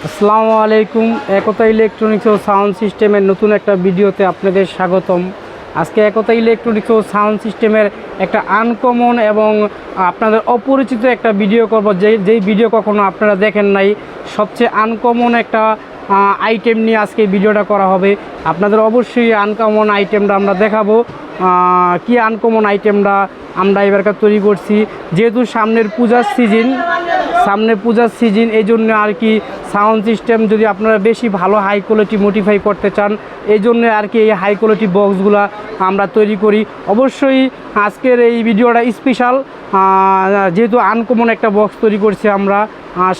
আসসালামু আলাইকুম। একতা ইলেকট্রনিক্স ও সাউন্ড সিস্টেমের নতুন একটা ভিডিওতে আপনাদের স্বাগতম। আজকে একতা ইলেকট্রনিক্স ও সাউন্ড সিস্টেমের একটা আনকমন এবং আপনাদের অপরিচিত একটা ভিডিও করব, যেই ভিডিও কখনো আপনারা দেখেন নাই। সবচেয়ে আনকমন একটা আইটেম নিয়ে আজকে ভিডিওটা করা হবে। আপনাদের অবশ্যই আনকমন আইটেমটা আমরা দেখাবো। কি আনকমন আইটেমটা আমরা এবারকার তৈরি করছি, যেহেতু সামনের পূজার সিজন, এই জন্য আর কি সাউন্ড সিস্টেম যদি আপনারা বেশি ভালো হাই কোয়ালিটি মডিফাই করতে চান, এই জন্য আর কি এই হাই কোয়ালিটি বক্সগুলো আমরা তৈরি করি। অবশ্যই আজকের এই ভিডিওটা স্পেশাল, যেহেতু আনকমন একটা বক্স তৈরি করছি আমরা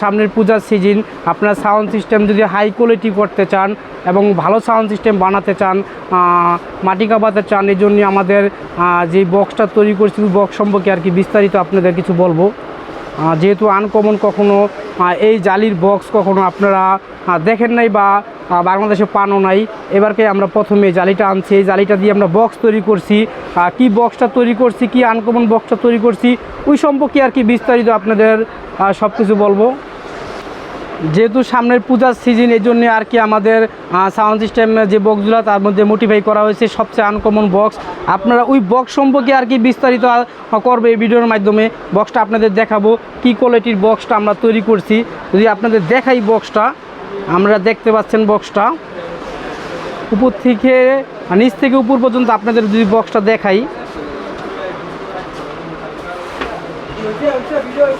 সামনের পূজার সিজন। আপনারা সাউন্ড সিস্টেম যদি হাই কোয়ালিটি করতে চান এবং ভালো সাউন্ড সিস্টেম বানাতে চান, মাটি কাঁপাতে চান, এই জন্য আমাদের যে বক্সটা তৈরি করছি বক্স সম্পর্কে আর কি বিস্তারিত আপনাদের কিছু বলবো। যেহেতু আনকমন, কখনো এই জালির বক্স কখনো আপনারা দেখেন নাই বা বাংলাদেশে পানও নাই। এবারকে আমরা প্রথমে জালিটা আনছি, এই জালিটা দিয়ে আমরা বক্স তৈরি করছি। কি বক্সটা তৈরি করছি, কি আনকমন বক্সটা তৈরি করছি, ওই সম্পর্কে আর কি বিস্তারিত আপনাদের সব কিছু বলবো। যেহেতু সামনের পূজার সিজন, এই জন্যে আর কি আমাদের সাউন্ড সিস্টেম যে বক্সগুলো তার মধ্যে মোটিফাই করা হয়েছে সবচেয়ে আনকমন বক্স। আপনারা ওই বক্স সম্পর্কে আর কি বিস্তারিত করবে এই ভিডিওর মাধ্যমে। বক্সটা আপনাদের দেখাবো, কি কোয়ালিটির বক্সটা আমরা তৈরি করছি। যদি আপনাদের দেখাই বক্সটা, আমরা দেখতে পাচ্ছেন বক্সটা উপর থেকে নিচ থেকে উপর পর্যন্ত আপনাদের যদি বক্সটা দেখাই,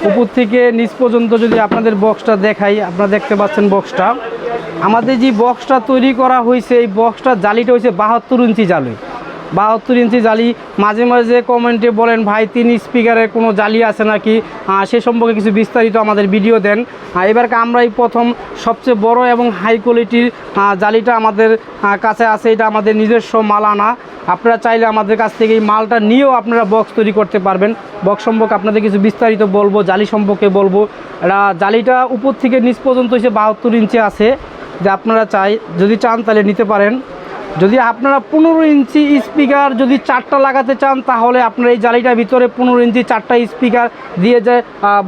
উপর থেকে নিচ পর্যন্ত যদি আপনাদের বক্সটা দেখাই, আপনারা দেখতে পাচ্ছেন বক্সটা। আমাদের যে বক্সটা তৈরি করা হয়েছে, এই বক্সটা জালিটা হয়েছে 72 ইঞ্চি জালি। 72 ইঞ্চি জালি। মাঝে মাঝে কমেন্টে বলেন ভাই 3 স্পিকারের কোনো জালি আছে নাকি, সে সম্পর্কে কিছু বিস্তারিত আমাদের ভিডিও দেন। এবারকে আমরাই প্রথম সবচেয়ে বড় এবং হাই কোয়ালিটির জালিটা আমাদের কাছে আছে। এটা আমাদের নিজস্ব মাল আনা। আপনারা চাইলে আমাদের কাছ থেকে এই মালটা নিয়েও আপনারা বক্স তৈরি করতে পারবেন। বক্স সম্পর্কে আপনাদের কিছু বিস্তারিত বলবো, জালি সম্পর্কে বলবো। এটা জালিটা উপর থেকে নিচ পর্যন্ত এসে 72 ইঞ্চি আছে। যে আপনারা যদি চান তাহলে নিতে পারেন। যদি আপনারা 15 ইঞ্চি স্পিকার যদি 4টা লাগাতে চান, তাহলে আপনারা এই জালিটার ভিতরে 15 ইঞ্চি 4টা স্পিকার দিয়ে যে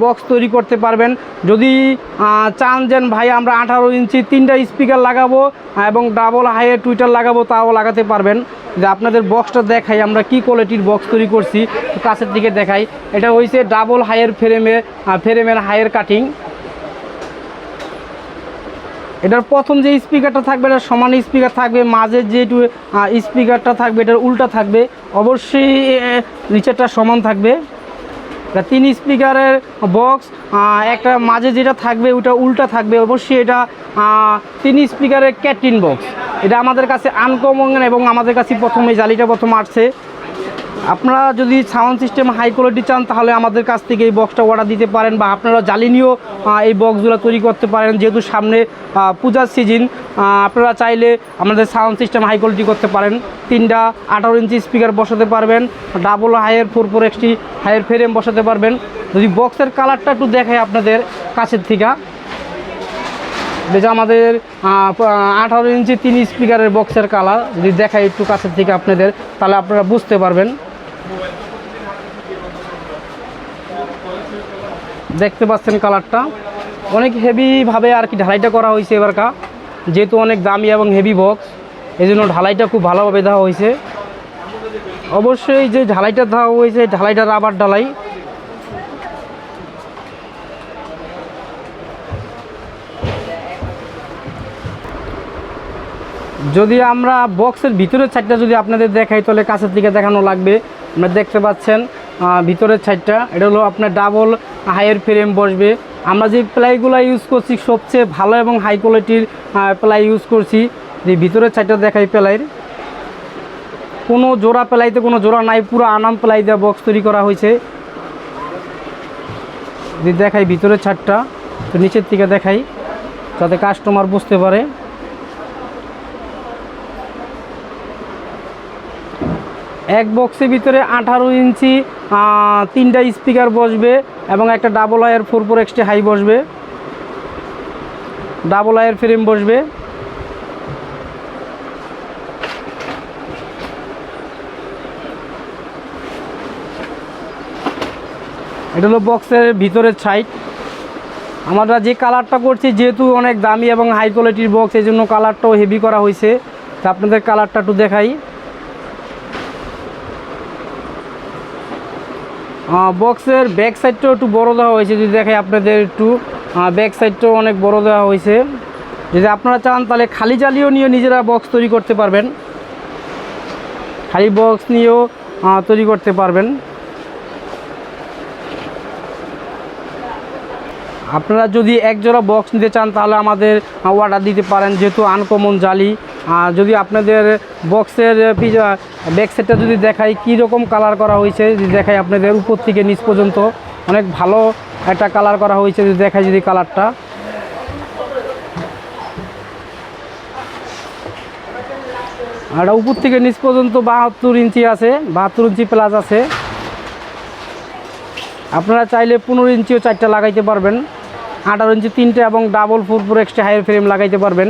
বক্স তৈরি করতে পারবেন। যদি চান যে ভাই আমরা 18 ইঞ্চি 3টা স্পিকার লাগাবো এবং ডাবল হাইয়ের টুইটার লাগাবো, তাও লাগাতে পারবেন। যে আপনাদের বক্সটা দেখাই আমরা কি কোয়ালিটির বক্স তৈরি করছি, কাছের দিকে দেখাই। এটা হয়েছে ডাবল হাইয়ের ফ্রেমের হাইয়ের কাটিং। এটার প্রথম যে স্পিকারটা থাকবে এটা সমান স্পিকার থাকবে, মাঝে যে স্পিকারটা থাকবে এটার উল্টা থাকবে। অবশ্যই নিচেরটা সমান থাকবে। এটা 3 স্পিকারের বক্স, একটা মাঝে যেটা থাকবে ওটা উল্টা থাকবে। অবশ্যই এটা 3 স্পিকারের ক্যাটিন বক্স। এটা আমাদের কাছে আনকমন এবং আমাদের কাছে প্রথমে জালিটা প্রথম আসছে। আপনারা যদি সাউন্ড সিস্টেম হাই কোয়ালিটি চান, তাহলে আমাদের কাছ থেকে এই বক্সটা অর্ডার দিতে পারেন, বা আপনারা জালি নিয়েও এই বক্সগুলো তৈরি করতে পারেন। যেহেতু সামনে পূজার সিজন, আপনারা চাইলে আমাদের সাউন্ড সিস্টেম হাই কোয়ালিটি করতে পারেন। 3টা 18 ইঞ্চি স্পিকার বসাতে পারবেন, ডাবল হাইয়ের 4x হাইয়ের ফ্রেম বসাতে পারবেন। যদি বক্সের কালারটা একটু দেখায় আপনাদের কাছের থেকে, যেটা আমাদের 18 ইঞ্চি 3 স্পিকারের বক্সের কালার যদি দেখাই একটু কাছের থেকে আপনাদের, তাহলে আপনারা বুঝতে পারবেন। দেখতে পাচ্ছেন কালারটা অনেক হেভিভাবে আর কি ঢালাইটা করা হয়েছে এবারকা। যেহেতু অনেক দামি এবং হেভি বক্স, এই জন্য ঢালাইটা খুব ভালোভাবে দেওয়া হয়েছে। অবশ্যই যে ঢালাইটা দেওয়া হয়েছে, ঢালাইটা রাবার ঢালাই। যদি আমরা বক্সের ভিতরের সাইডটা যদি আপনাদের দেখাই, তাহলে কাছের দিকে দেখানো লাগবে। আপনারা দেখতে পাচ্ছেন ভিতরের সাইডটা, এটা হলো আপনার ডাবল হাইয়ের ফ্রেম বসবে। আমরা যে প্লাইগুলো ইউজ করছি সবচেয়ে ভালো এবং হাই কোয়ালিটির প্লাই ইউজ করছি। যে ভিতরের সাইডটা দেখাই, প্লাইয়ের কোনো জোড়া, প্লাইতে কোনো জোড়া নাই, পুরো আনাম প্লাই দিয়ে বক্স তৈরি করা হয়েছে। যদি দেখাই ভিতরের সাইডটা, তো নিচের থেকে দেখাই যাতে কাস্টমার বুঝতে পারে। এক বক্সের ভিতরে 18 ইঞ্চি 3টা স্পিকার বসবে এবং একটা ডাবল হাইয়ের 4x হাই বসবে, ডাবল হাইয়ের ফ্রেম বসবে। এটা হলো বক্সের ভিতরের সাইড। আমরা যে কালারটা করছি যেহেতু অনেক দামি এবং হাই কোয়ালিটির বক্স, এই জন্য কালারটাও হেভি করা হয়েছে। তা আপনাদের কালারটা একটু দেখাই। বক্সের ব্যাক সাইডটাও একটু বড় দেওয়া হয়েছে, যদি দেখাই আপনাদের একটু ব্যাক সাইডটাও অনেক বড় দেওয়া হয়েছে। যদি আপনারা চান তাহলে খালি জালিও নিয়ে নিজেরা বক্স তৈরি করতে পারবেন, খালি বক্স নিয়েও তৈরি করতে পারবেন। আপনারা যদি এক জোড়া বক্স নিতে চান তাহলে আমাদের অর্ডার দিতে পারেন, যেহেতু আনকমন জালি। যদি আপনাদের বক্সের ব্যাক সাইডটা যদি দেখাই কীরকম কালার করা হয়েছে, যদি দেখাই আপনাদের উপর থেকে নিচ পর্যন্ত অনেক ভালো একটা কালার করা হয়েছে। যদি দেখাই যদি কালারটা, আর উপর থেকে নিচ পর্যন্ত 72 ইঞ্চি আছে, 72 ইঞ্চি প্লাস আছে। আপনারা চাইলে 15 ইঞ্চিও 4টা লাগাইতে পারবেন, 18 ইঞ্চি 3টে এবং ডাবল 4 এক্সট্রা হাই ফ্রেম লাগাইতে পারবেন।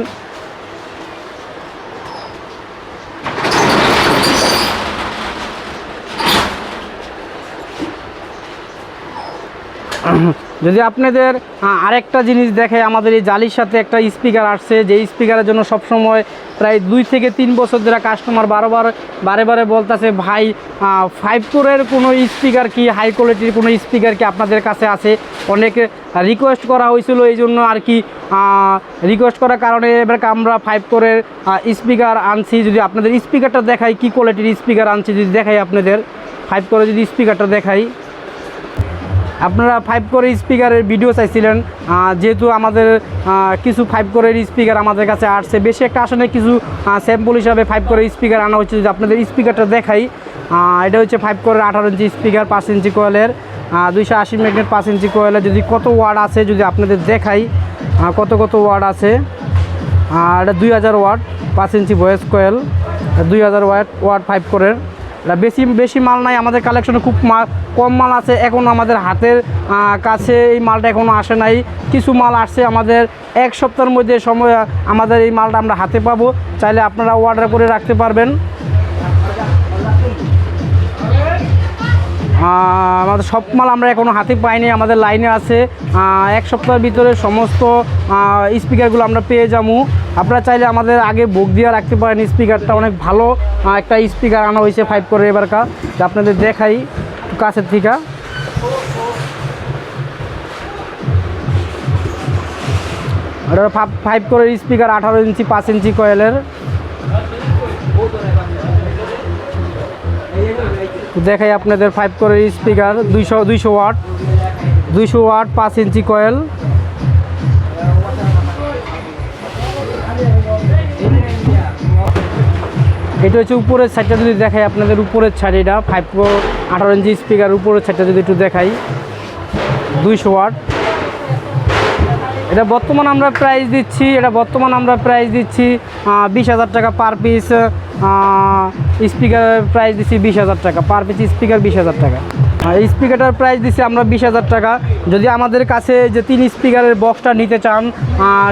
যদি আপনাদের আরেকটা জিনিস দেখে, আমাদের এই জালির সাথে একটা স্পিকার আসছে, যে স্পিকারের জন্য সবসময় প্রায় 2 থেকে 3 বছর ধরে কাস্টমার বারে বারে বলতেছে, ভাই 5 কোরের কোনো স্পিকার কি, হাই কোয়ালিটির কোনো স্পিকার কি আপনাদের কাছে আছে। অনেকে রিকোয়েস্ট করা হয়েছিল, এই জন্য আর কি রিকোয়েস্ট করার কারণে এবার আমরা 5 কোরের স্পিকার আনছি। যদি আপনাদের স্পিকারটা দেখাই কী কোয়ালিটির স্পিকার আনছি, যদি দেখাই আপনাদের 5 কোরে যদি স্পিকারটা দেখাই। আপনারা 5 কোরের স্পিকারের ভিডিও চাইছিলেন, যেহেতু আমাদের কিছু 5 কোরের স্পিকার আমাদের কাছে আসছে, বেশি একটা আসলে কিছু স্যাম্পল হিসাবে 5 কোরের স্পিকার আনা হচ্ছে। যদি আপনাদের স্পিকারটা দেখাই, এটা হচ্ছে 5 কোরের 18 ইঞ্চি স্পিকার, 5 ইঞ্চি কোয়েলের, 280 ম্যাগনেট 5 ইঞ্চি কোয়েলের। যদি কত ওয়াট আছে যদি আপনাদের দেখাই, কত ওয়াট আছে, এটা 2000 ওয়াট 5 ইঞ্চি ভয়েস কোয়েল, 2000 ওয়াট 5 কোরের। বেশি মাল নাই আমাদের কালেকশনে, খুব কম মাল আছে এখন আমাদের হাতের কাছে। এই মালটা এখনও আসে নাই, কিছু মাল আসছে আমাদের 1 সপ্তাহের মধ্যে সময় আমাদের এই মালটা আমরা হাতে পাবো। চাইলে আপনারা অর্ডার করে রাখতে পারবেন। আমাদের সব মাল আমরা এখনও হাতে পাইনি, আমাদের লাইনে আছে। 1 সপ্তাহের ভিতরে সমস্ত স্পিকারগুলো আমরা পেয়ে যাবো। আপনারা চাইলে আমাদের আগে বুক দিয়ে রাখতে পারেন। স্পিকারটা অনেক ভালো একটা স্পিকার আনা হয়েছে 5 করে এবারকার, যা আপনাদের দেখাই কাছের থেকে। আর 5 করে স্পিকার, 18 ইঞ্চি 5 ইঞ্চি কয়েলের। দেখাই আপনাদের 5 করে স্পিকার, 200 ওয়াট 5 ইঞ্চি কয়েল। এটা হচ্ছে উপরের সাইডটা, যদি দেখাই আপনাদের উপরের সাইড, এটা 5 প্রো 18 ইঞ্চি স্পিকার উপরের সাইডটা যদি একটু দেখাই, 200 ওয়াট। এটা বর্তমান আমরা প্রাইস দিচ্ছি 20,000 টাকা পার পিস। স্পিকারের প্রাইস দিচ্ছি 20,000 টাকা পার পিস, স্পিকার 20,000 টাকা। স্পিকারটার প্রাইস দিচ্ছি আমরা 20,000 টাকা। যদি আমাদের কাছে যে 3 স্পিকারের বক্সটা নিতে চান,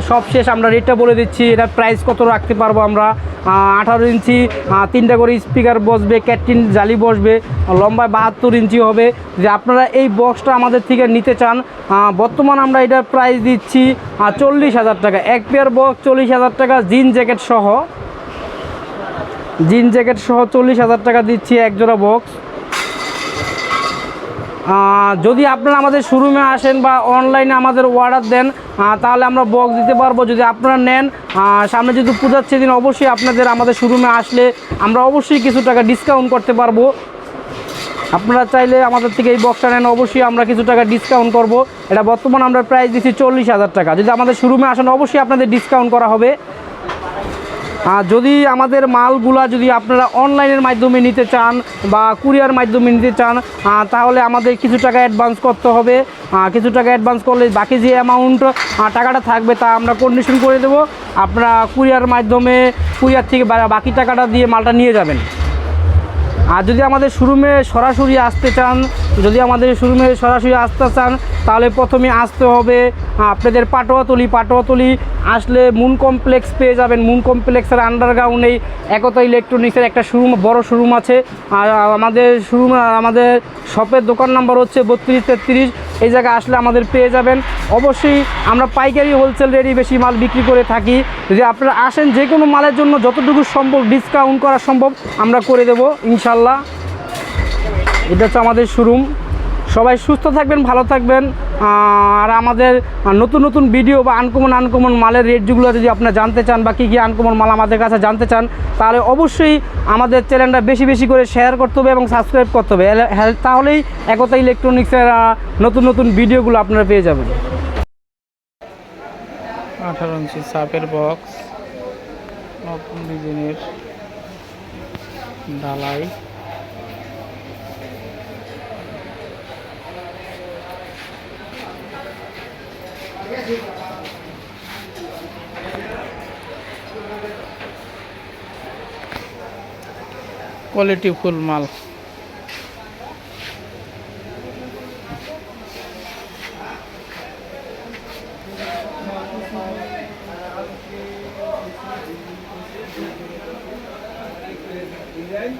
সব শেষ আমরা রেটটা বলে দিচ্ছি। এটার প্রাইস কত রাখতে পারবো আমরা। 18 ইঞ্চি 3টা করে স্পিকার বসবে, ক্যাটরিন জালি বসবে, লম্বায় 72 ইঞ্চি হবে। যে আপনারা এই বক্সটা আমাদের থেকে নিতে চান, বর্তমান আমরা এটার প্রাইস দিচ্ছি 40,000 টাকা। 1 পেয়ার বক্স 40,000 টাকা, জিন জ্যাকেট সহ 40,000 টাকা দিচ্ছি 1 জোড়া বক্স। যদি আপনারা আমাদের শোরুমে আসেন বা অনলাইনে আমাদের অর্ডার দেন, তাহলে আমরা বক্স দিতে পারবো। যদি আপনারা নেন, সামনে যেহেতু পূজার সেদিন অবশ্যই আপনাদের আমাদের শোরুমে আসলে আমরা অবশ্যই কিছু টাকা ডিসকাউন্ট করতে পারবো। আপনারা চাইলে আমাদের থেকে এই বক্সটা নেন, অবশ্যই আমরা কিছু টাকা ডিসকাউন্ট করব। এটা বর্তমান আমরা প্রাইস দিচ্ছি 40,000 টাকা। যদি আমাদের শোরুমে আসেন অবশ্যই আপনাদের ডিসকাউন্ট করা হবে। যদি আমাদের মালগুলা যদি আপনারা অনলাইনের মাধ্যমে নিতে চান বা কুরিয়ার মাধ্যমে নিতে চান, তাহলে আমাদের কিছু টাকা অ্যাডভান্স করতে হবে। কিছু টাকা অ্যাডভান্স করলে বাকি যে অ্যামাউন্ট টাকাটা থাকবে তা আমরা কন্ডিশন করে দেবো। আপনারা কুরিয়ার মাধ্যমে কুরিয়ার থেকে বাকি টাকাটা দিয়ে মালটা নিয়ে যাবেন। আর যদি আমাদের শোরুমে সরাসরি আসতে চান যদি আমাদের শোরুমে সরাসরি আসতে চান তাহলে প্রথমে আসতে হবে আপনাদের পাটোয়াতলি আসলে মুন কমপ্লেক্স পেয়ে যাবেন। মুন কমপ্লেক্সের আন্ডারগ্রাউন্ডেই একতা ইলেকট্রনিক্সের একটা শোরুম, বড় শোরুম আছে। আর আমাদের শপের দোকান নাম্বার হচ্ছে 32-33। এই জায়গায় আসলে আমাদের পেয়ে যাবেন। অবশ্যই আমরা পাইকারি হোলসেল রেটে বেশি মাল বিক্রি করে থাকি। যদি আপনারা আসেন যে কোনো মালের জন্য যতটুকু সম্ভব ডিসকাউন্ট করা সম্ভব আমরা করে দেব ইনশাল্লাহ। এটা হচ্ছে আমাদের শোরুম। সবাই সুস্থ থাকবেন, ভালো থাকবেন। আর আমাদের নতুন ভিডিও বা আনকমন মালের রেট যেগুলো যদি আপনারা জানতে চান বা কী আনকমন মাল আমাদের কাছে জানতে চান তাহলে অবশ্যই আমাদের চ্যানেলটা বেশি করে শেয়ার করতে হবে এবং সাবস্ক্রাইব করতে হবে। তাহলেই একতা ইলেকট্রনিক্সের নতুন ভিডিওগুলো আপনারা পেয়ে যাবেন। 18 ইঞ্চি সাপের বক্স, নতুন ডিজাইনের ঢালাই। কোয়ালিটি ফুল মাল। ডিজাইন